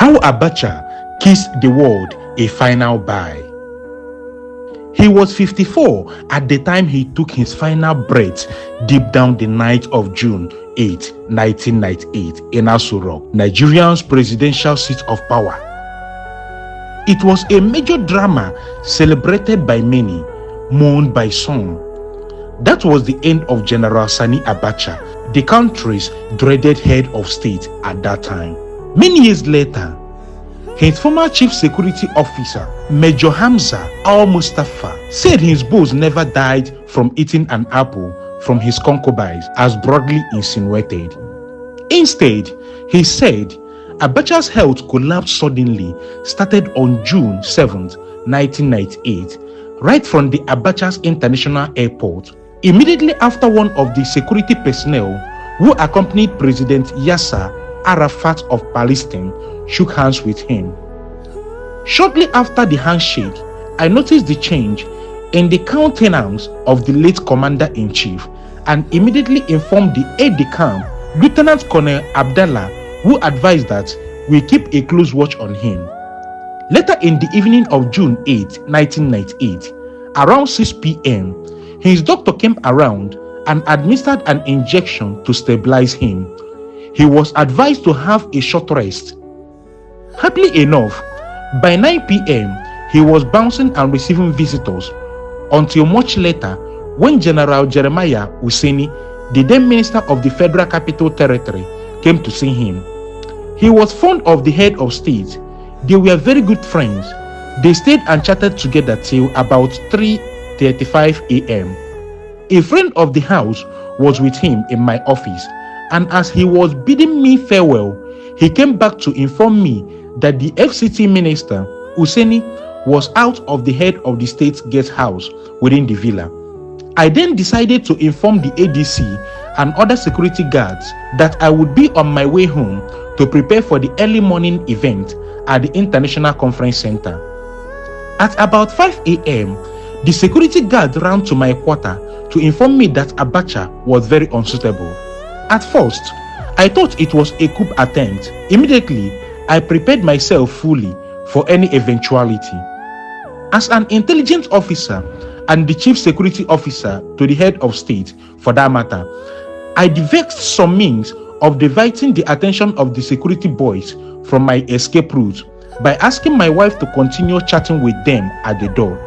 How Abacha kissed the world a final bye. He was 54 at the time he took his final breath deep down the night of June 8, 1998 in Aso Rock, Nigeria's presidential seat of power. It was a major drama celebrated by many, mourned by some. That was the end of General Sani Abacha, the country's dreaded head of state at that time. Many years later, his former chief security officer, Major Hamza al-Mustafa, said his boss never died from eating an apple from his concubines as broadly insinuated. Instead, he said Abacha's health collapsed suddenly started on June 7, 1998, right from the Abacha's International Airport, immediately after one of the security personnel who accompanied President Yasser Arafat of Palestine shook hands with him. Shortly after the handshake, I noticed the change in the countenance of the late commander-in-chief and immediately informed the aide-de-camp, Lieutenant Colonel Abdallah, who advised that we keep a close watch on him. Later in the evening of June 8, 1998, around 6 p.m., his doctor came around and administered an injection to stabilize him. He was advised to have a short rest. Happily enough, by 9 p.m., he was bouncing and receiving visitors until much later when General Jeremiah Husseini, the then Minister of the Federal Capital Territory, came to see him. He was fond of the head of state. They were very good friends. They stayed and chatted together till about 3:35 a.m. A friend of the house was with him in my office, and as he was bidding me farewell, he came back to inform me that the FCT minister, Husseini, was out of the head of the state's guest house within the villa. I then decided to inform the ADC and other security guards that I would be on my way home to prepare for the early morning event at the International Conference Center. At about 5 a.m., the security guard ran to my quarter to inform me that Abacha was very unsuitable. At first, I thought it was a coup attempt. Immediately, I prepared myself fully for any eventuality. As an intelligence officer and the chief security officer to the head of state, for that matter, I devised some means of diverting the attention of the security boys from my escape route by asking my wife to continue chatting with them at the door.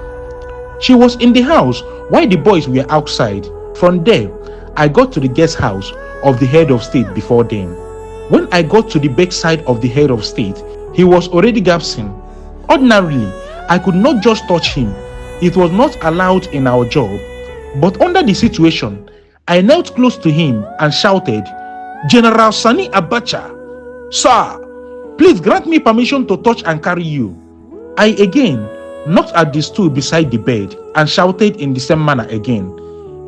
She was in the house while the boys were outside. From there, I got to the guest house of the head of state before them. When I got to the backside of the head of state, he was already gasping. Ordinarily, I could not just touch him. It was not allowed in our job. But under the situation, I knelt close to him and shouted, "General Sani Abacha, sir, please grant me permission to touch and carry you." I again knocked at the stool beside the bed and shouted in the same manner again.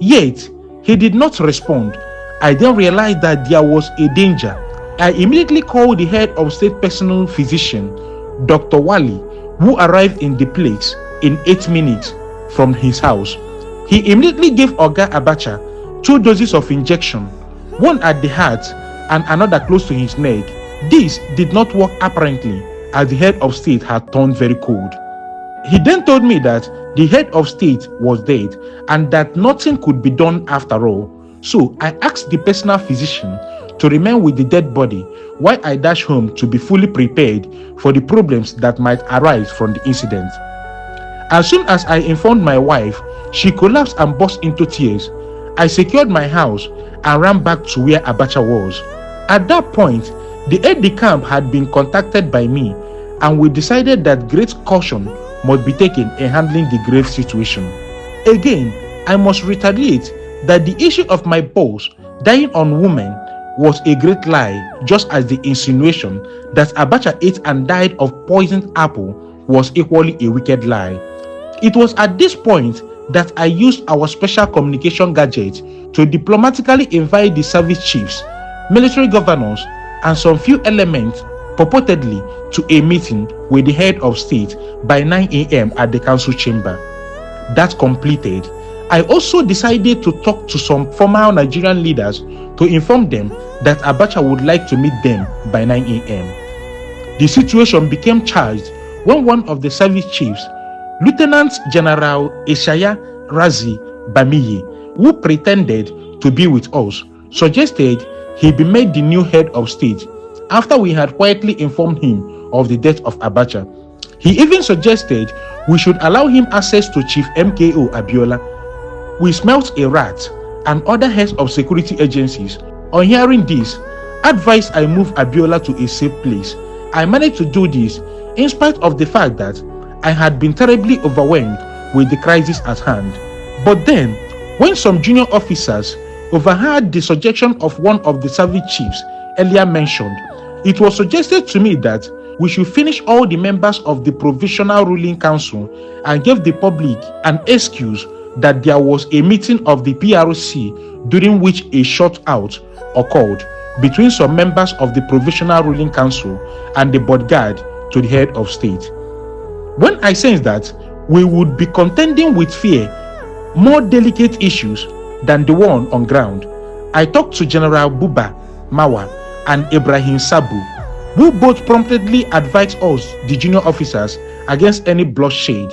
Yet, he did not respond. I then realized that there was a danger. I immediately called the head of state personal physician, Dr. Wali, who arrived in the place in 8 minutes from his house. He immediately gave Oga Abacha 2 doses of injection, one at the heart and another close to his neck. This did not work apparently, as the head of state had turned very cold. He then told me that the head of state was dead and that nothing could be done after all. So I asked the personal physician to remain with the dead body while I dashed home to be fully prepared for the problems that might arise from the incident. As soon as I informed my wife, she collapsed and burst into tears. I secured my house and ran back to where Abacha was. At that point, the aide-de-camp had been contacted by me, and we decided that great caution must be taken in handling the grave situation. Again, I must reiterate that the issue of my boss dying on women was a great lie, just as the insinuation that Abacha ate and died of poisoned apple was equally a wicked lie. It was at this point that I used our special communication gadget to diplomatically invite the service chiefs, military governors, and some few elements purportedly to a meeting with the head of state by 9 a.m. at the council chamber. That completed, I also decided to talk to some former Nigerian leaders to inform them that Abacha would like to meet them by 9 a.m. The situation became charged when one of the service chiefs, Lieutenant General Ishaya Razi Bamiyi, who pretended to be with us, suggested he be made the new head of state after we had quietly informed him of the death of Abacha. He even suggested we should allow him access to Chief MKO Abiola. We smelt a rat and other heads of security agencies. On hearing this, advised I move Abiola to a safe place. I managed to do this in spite of the fact that I had been terribly overwhelmed with the crisis at hand. But then, when some junior officers overheard the suggestion of one of the service chiefs earlier mentioned, it was suggested to me that we should finish all the members of the Provisional Ruling Council and give the public an excuse that there was a meeting of the PRC during which a shootout occurred between some members of the Provisional Ruling Council and the bodyguard to the head of state. When I sensed that we would be contending with fear more delicate issues than the one on ground, I talked to General Buba Mawa and Ibrahim Sabu, who both promptly advised us, the junior officers, against any bloodshed.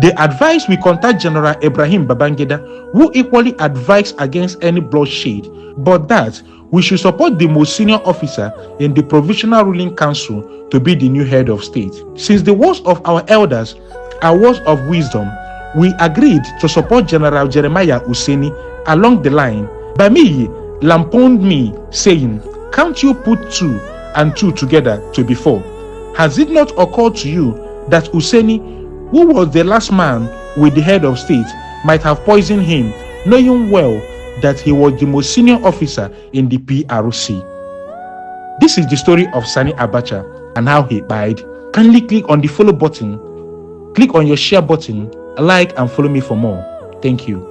They advised we contact General Ibrahim Babangida, who equally advised against any bloodshed, but that we should support the most senior officer in the Provisional Ruling Council to be the new head of state. Since the words of our elders are words of wisdom, we agreed to support General Jeremiah Useni along the line. Bamiyi lampooned me, saying, "Can't you put 2 and 2 together to be 4? Has it not occurred to you that Useni, who was the last man with the head of state, might have poisoned him, knowing well that he was the most senior officer in the PRC?" This is the story of Sani Abacha and how he died. Kindly click on the follow button, click on your share button, like and follow me for more. Thank you.